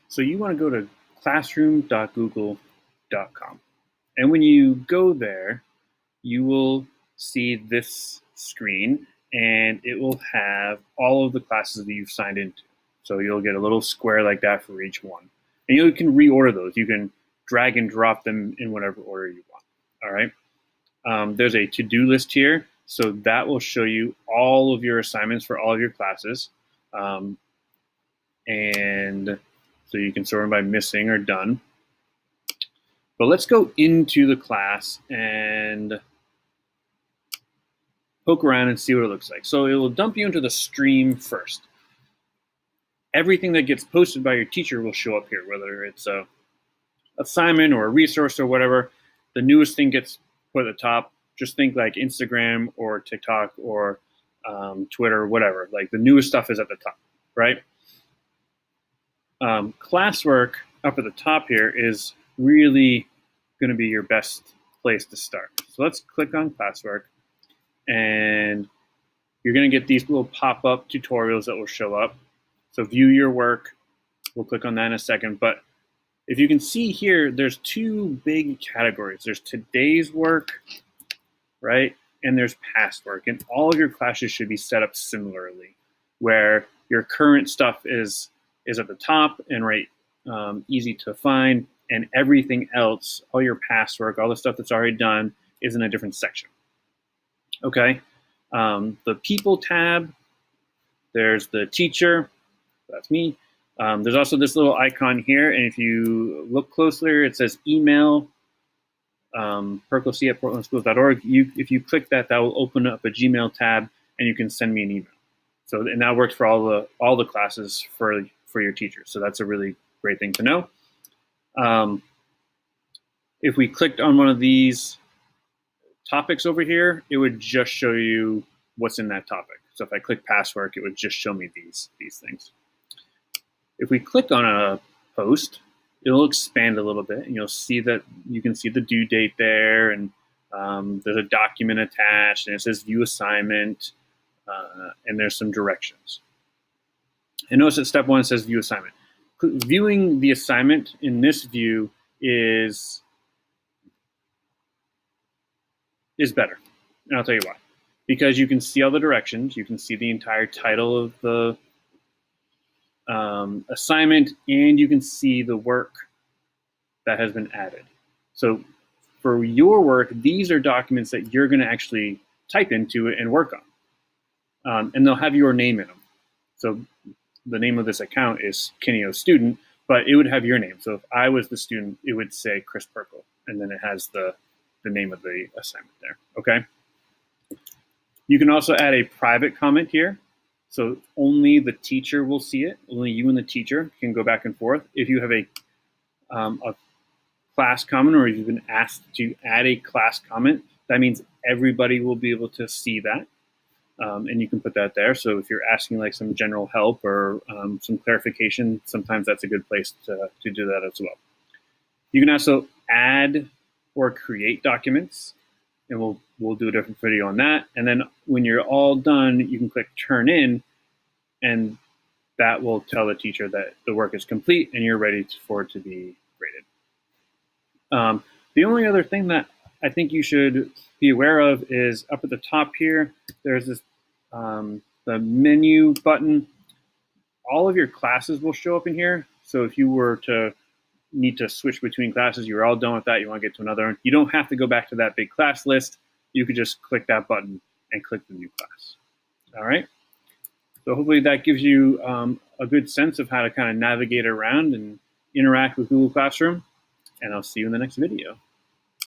So you want to go to classroom.google.com. And when you go there, you will see this screen, and it will have all of the classes that you've signed into. So you'll get a little square like that for each one. And you can reorder those. You can drag and drop them in whatever order you want. All right. There's a to-do list here. So that will show you all of your assignments for all of your classes. And so you can sort them by missing or done. But let's go into the class and poke around and see what it looks like. So it will dump you into the stream first. Everything that gets posted by your teacher will show up here, whether it's a assignment or a resource or whatever. The newest thing gets put at the top. Just think like Instagram or TikTok or Twitter, whatever. Like the newest stuff is at the top, right? Classwork up at the top here is really going to be your best place to start. So let's click on classwork, and you're going to get these little pop-up tutorials that will show up. So view your work. We'll click on that in a second. But if you can see here, there's two big categories. There's today's work, right? And there's past work. And all of your classes should be set up similarly, where your current stuff is at the top and right, easy to find, and everything else, all your past work, all the stuff that's already done, is in a different section. Okay. The people tab, there's the teacher, that's me. There's also this little icon here, and if you look closer, it says email, pirklc@portlandschools.org. If you click that, that will open up a Gmail tab, and you can send me an email. So, and that works for all the classes for your teachers. So that's a really great thing to know. If we clicked on one of these topics over here, it would just show you what's in that topic. So if I click past work, it would just show me these things. If we click on a post, it'll expand a little bit, and you'll see that you can see the due date there, and there's a document attached, and it says view assignment, and there's some directions. And notice that step 1 says view assignment. Viewing the assignment in this view is better, and I'll tell you why. Because you can see all the directions, you can see the entire title of the assignment, and you can see the work that has been added. So for your work, these are documents that you're going to actually type into it and work on. And they'll have your name in them. So the name of this account is Kineo Student, but it would have your name. So if I was the student, it would say Chris Pirkl, and then it has the name of the assignment there, okay? You can also add a private comment here. So only the teacher will see it. Only you and the teacher can go back and forth. If you have a class comment, or if you've been asked to add a class comment, that means everybody will be able to see that. And you can put that there. So if you're asking like some general help or some clarification, sometimes that's a good place to do that as well. You can also add or create documents, and we'll do a different video on that. And then when you're all done, you can click turn in, and that will tell the teacher that the work is complete and you're ready for it to be graded. The only other thing that I think you should be aware of is up at the top here, there's this the menu button. All of your classes will show up in here. So if you were to need to switch between classes, you're all done with that, you want to get to another one, you don't have to go back to that big class list. You could just click that button and click the new class. All right. So hopefully that gives you a good sense of how to kind of navigate around and interact with Google Classroom. And I'll see you in the next video.